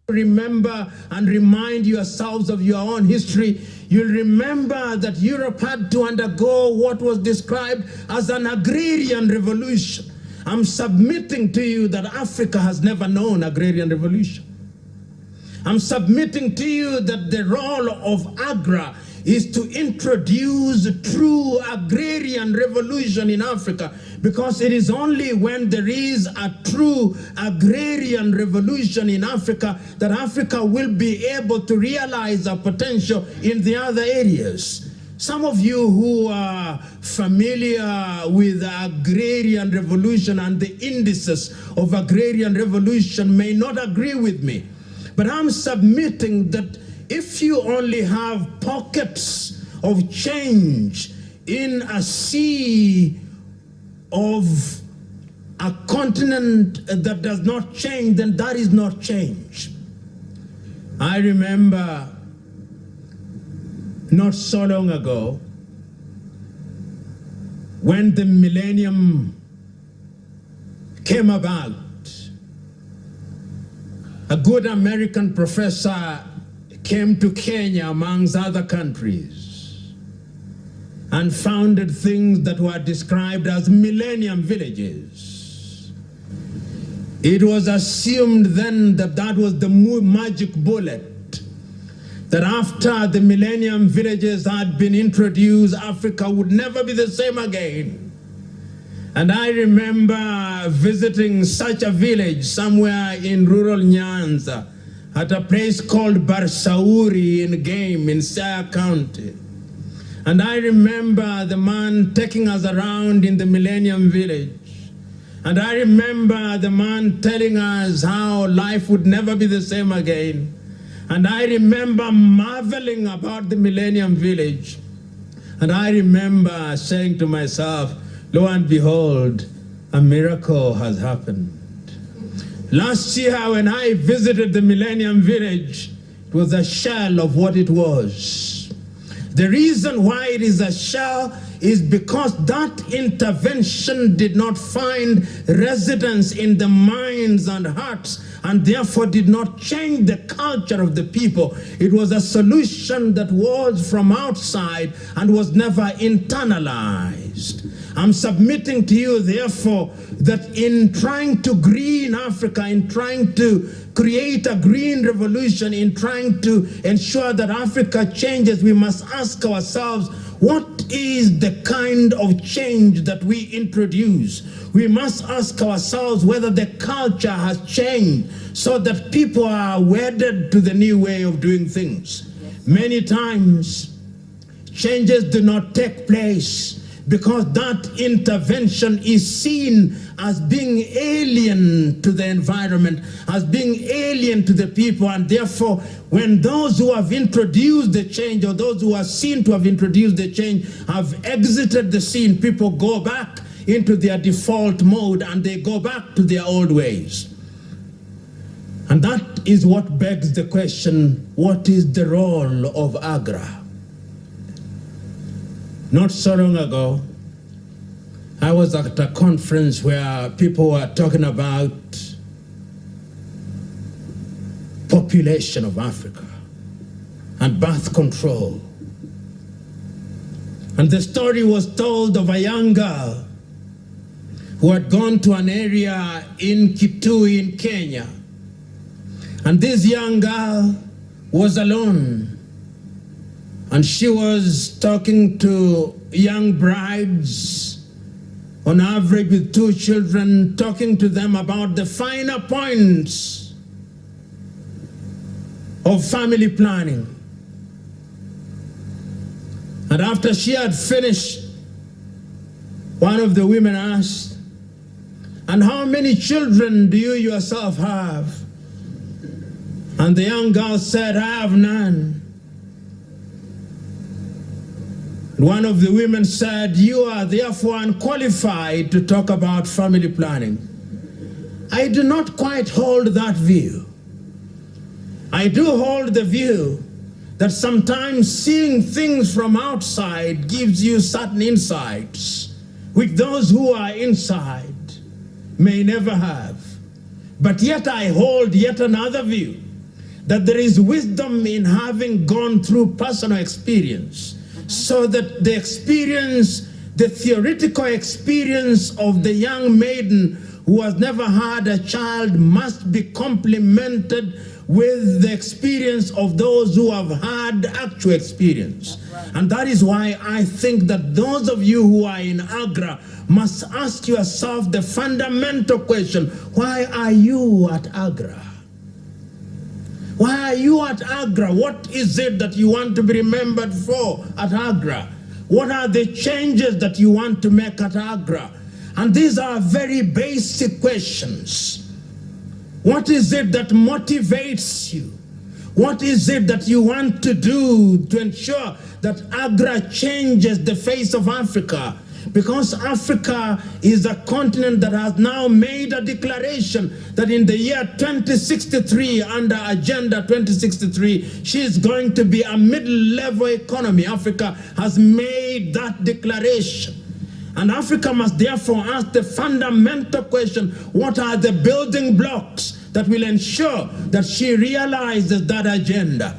remember and remind yourselves of your own history, you'll remember that Europe had to undergo what was described as an agrarian revolution. I'm submitting to you that Africa has never known agrarian revolution. I'm submitting to you that the role of AGRA is to introduce true agrarian revolution in Africa, because it is only when there is a true agrarian revolution in Africa that Africa will be able to realize our potential in the other areas. Some of you who are familiar with the agrarian revolution and the indices of agrarian revolution may not agree with me, but I'm submitting that if you only have pockets of change in a sea of a continent that does not change, then that is not change. I remember not so long ago when the millennium came about, a good American professor came to Kenya, amongst other countries, and founded things that were described as millennium villages. It was assumed then that that was the magic bullet, that after the millennium villages had been introduced, Africa would never be the same again. And I remember visiting such a village somewhere in rural Nyanza, at a place called Barsauri in Game in Siaya County. And I remember the man taking us around in the Millennium Village. And I remember the man telling us how life would never be the same again. And I remember marveling about the Millennium Village. And I remember saying to myself, lo and behold, a miracle has happened. Last year when I visited the Millennium Village, it was a shell of what it was. The reason why it is a shell is because that intervention did not find residence in the minds and hearts, and therefore did not change the culture of the people. It was a solution that was from outside and was never internalized. I'm submitting to you, therefore, that in trying to green Africa, in trying to create a green revolution, in trying to ensure that Africa changes, we must ask ourselves, what is the kind of change that we introduce? We must ask ourselves whether the culture has changed so that people are wedded to the new way of doing things. Many times, changes do not take place because that intervention is seen as being alien to the environment, as being alien to the people, and therefore when those who have introduced the change, or those who are seen to have introduced the change, have exited the scene, people go back into their default mode and they go back to their old ways. And that is what begs the question, what is the role of AGRA? Not so long ago, I was at a conference where people were talking about population of Africa and birth control. And the story was told of a young girl who had gone to an area in Kitui in Kenya. And this young girl was alone. And she was talking to young brides, on average with 2 children, talking to them about the finer points of family planning. And after she had finished, one of the women asked, "And how many children do you yourself have?" And the young girl said, "I have none." One of the women said, "You are therefore unqualified to talk about family planning." I do not quite hold that view. I do hold the view that sometimes seeing things from outside gives you certain insights, which those who are inside may never have. But yet I hold yet another view, that there is wisdom in having gone through personal experience, so that the experience, the theoretical experience of the young maiden who has never had a child must be complemented with the experience of those who have had actual experience. Right. And that is why I think that those of you who are in Agra must ask yourself the fundamental question: why are you at Agra? Why are you at Agra? What is it that you want to be remembered for at Agra? What are the changes that you want to make at Agra? And these are very basic questions. What is it that motivates you? What is it that you want to do to ensure that Agra changes the face of Africa? Because Africa is a continent that has now made a declaration that in the year 2063, under Agenda 2063, she is going to be a middle-level economy. Africa has made that declaration. And Africa must therefore ask the fundamental question: what are the building blocks that will ensure that she realizes that agenda?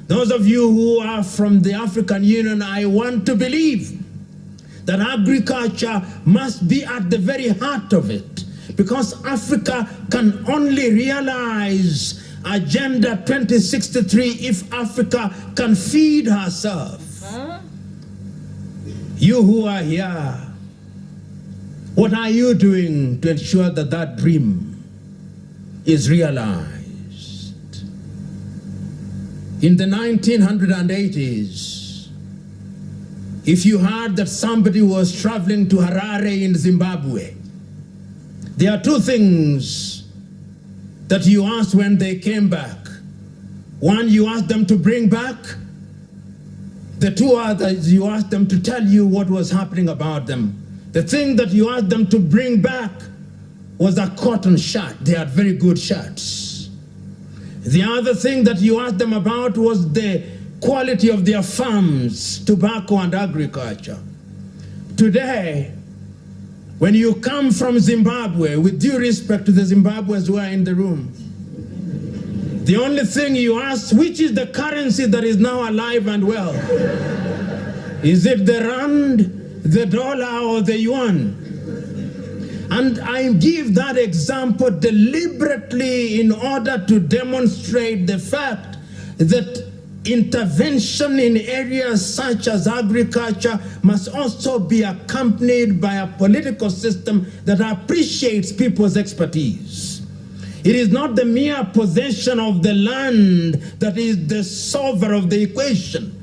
Those of you who are from the African Union, I want to believe that agriculture must be at the very heart of it, because Africa can only realize Agenda 2063 if Africa can feed herself. You who are here, what are you doing to ensure that that dream is realized? In the 1980s, if you heard that somebody was traveling to Harare in Zimbabwe, there are two things that you asked when they came back. One, you asked them to bring back. The two others, you asked them to tell you what was happening about them. The thing that you asked them to bring back was a cotton shirt. They had very good shirts. The other thing that you asked them about was the quality of their farms, tobacco and agriculture. Today, when you come from Zimbabwe, with due respect to the Zimbabweans who are in the room, the only thing you ask, which is the currency that is now alive and well? Is it the rand, the dollar, or the yuan? And I give that example deliberately in order to demonstrate the fact that intervention in areas such as agriculture must also be accompanied by a political system that appreciates people's expertise. It is not the mere possession of the land that is the solver of the equation.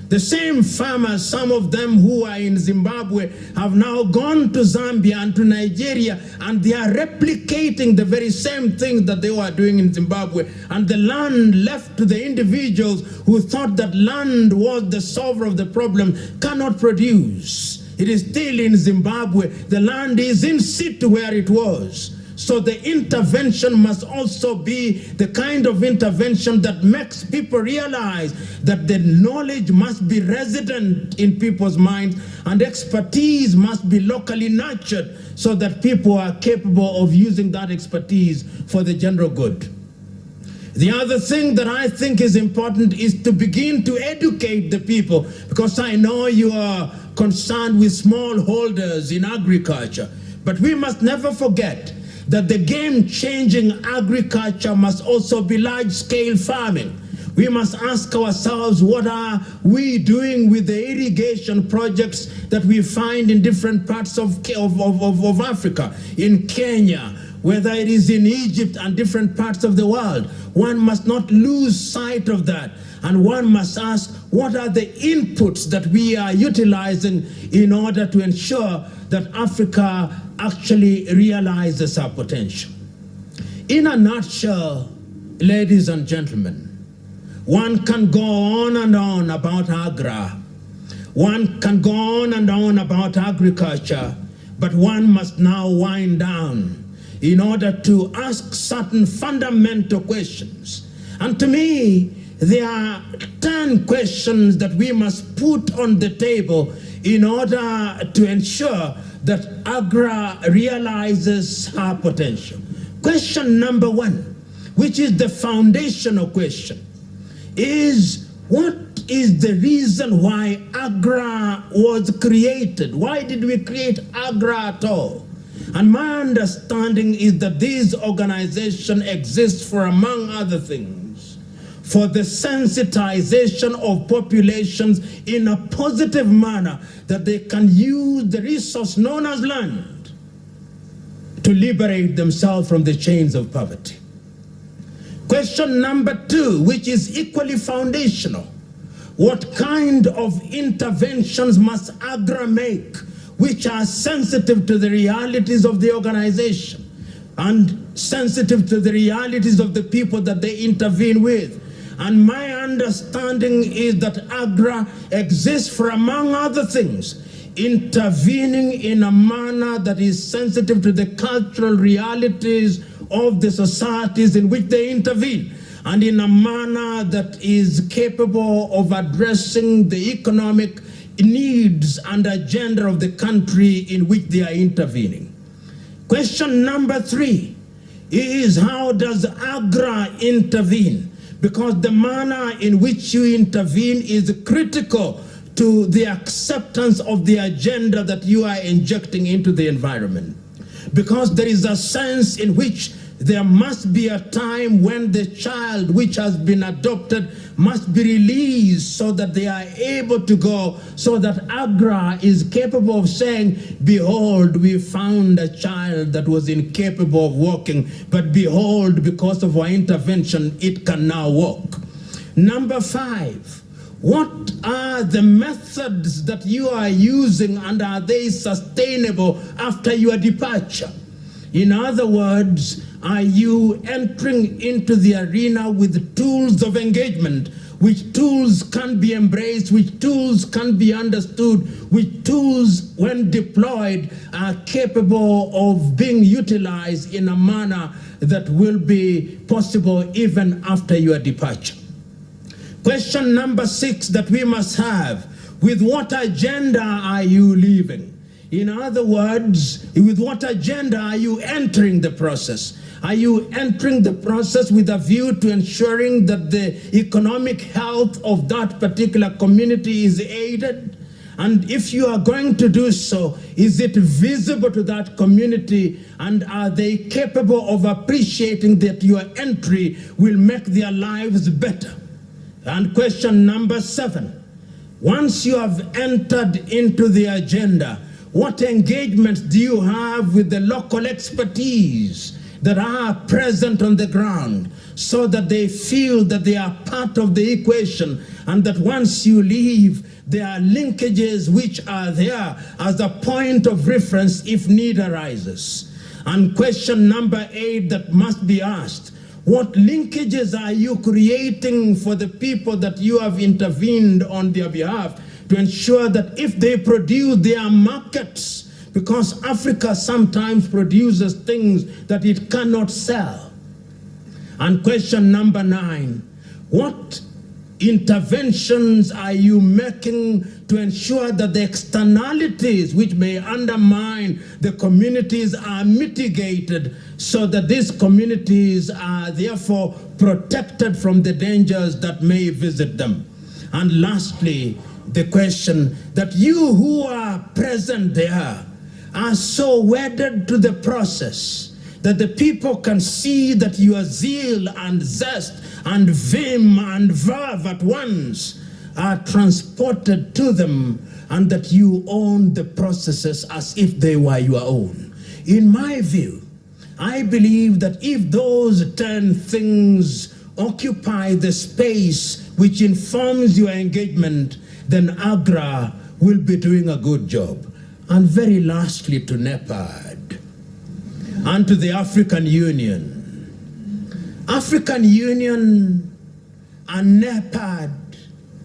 The same farmers, some of them who are in Zimbabwe, have now gone to Zambia and to Nigeria, and they are replicating the very same things that they were doing in Zimbabwe. And the land left to the individuals who thought that land was the solver of the problem cannot produce. It is still in Zimbabwe. The land is in situ where it was. So the intervention must also be the kind of intervention that makes people realize that the knowledge must be resident in people's minds and expertise must be locally nurtured so that people are capable of using that expertise for the general good. The other thing that I think is important is to begin to educate the people, because I know you are concerned with smallholders in agriculture, but we must never forget that the game-changing agriculture must also be large-scale farming. We must ask ourselves, what are we doing with the irrigation projects that we find in different parts of Africa, in Kenya, whether it is in Egypt and different parts of the world? One must not lose sight of that. And one must ask, what are the inputs that we are utilizing in order to ensure that Africa actually realizes our potential? In a nutshell, ladies and gentlemen, one can go on and on about Agra. One can go on and on about agriculture, but one must now wind down in order to ask certain fundamental questions. And to me, there are 10 questions that we must put on the table in order to ensure that Agra realizes her potential. Question number one: which is the foundational question, is what is the reason why AGRA was created? Why did we create AGRA at all? And my understanding is that this organization exists for, among other things, for the sensitization of populations in a positive manner, that they can use the resource known as land to liberate themselves from the chains of poverty. Question number 2, which is equally foundational: what kind of interventions must AGRA make which are sensitive to the realities of the organization and sensitive to the realities of the people that they intervene with? And my understanding is that AGRA exists for, among other things, intervening in a manner that is sensitive to the cultural realities of the societies in which they intervene, and in a manner that is capable of addressing the economic needs and agenda of the country in which they are intervening. Question number 3 is, how does AGRA intervene? Because the manner in which you intervene is critical to the acceptance of the agenda that you are injecting into the environment. Because there is a sense in which there must be a time when the child which has been adopted must be released so that they are able to go, so that AGRA is capable of saying, behold, we found a child that was incapable of walking, but behold, because of our intervention, it can now walk. Number 5, what are the methods that you are using, and are they sustainable after your departure? In other words, are you entering into the arena with tools of engagement, which tools can be embraced, which tools can be understood, which tools, when deployed, are capable of being utilized in a manner that will be possible even after your departure? Question number 6 that we must have: with what agenda are you leaving? In other words, with what agenda are you entering the process? Are you entering the process with a view to ensuring that the economic health of that particular community is aided? And if you are going to do so, is it visible to that community, and are they capable of appreciating that your entry will make their lives better? And question number 7, once you have entered into the agenda, what engagements do you have with the local expertise that are present on the ground, so that they feel that they are part of the equation, and that once you leave, there are linkages which are there as a point of reference if need arises? And question number 8 that must be asked: what linkages are you creating for the people that you have intervened on their behalf, to ensure that if they produce their markets, because Africa sometimes produces things that it cannot sell? And question number 9, what interventions are you making to ensure that the externalities which may undermine the communities are mitigated, so that these communities are therefore protected from the dangers that may visit them? And lastly, the question that you who are present there are so wedded to the process that the people can see that your zeal and zest and vim and verve at once are transported to them, and that you own the processes as if they were your own. In my view, I believe that if those 10 things occupy the space which informs your engagement, then AGRA will be doing a good job. And very lastly, to NEPAD and to the African Union. African Union and NEPAD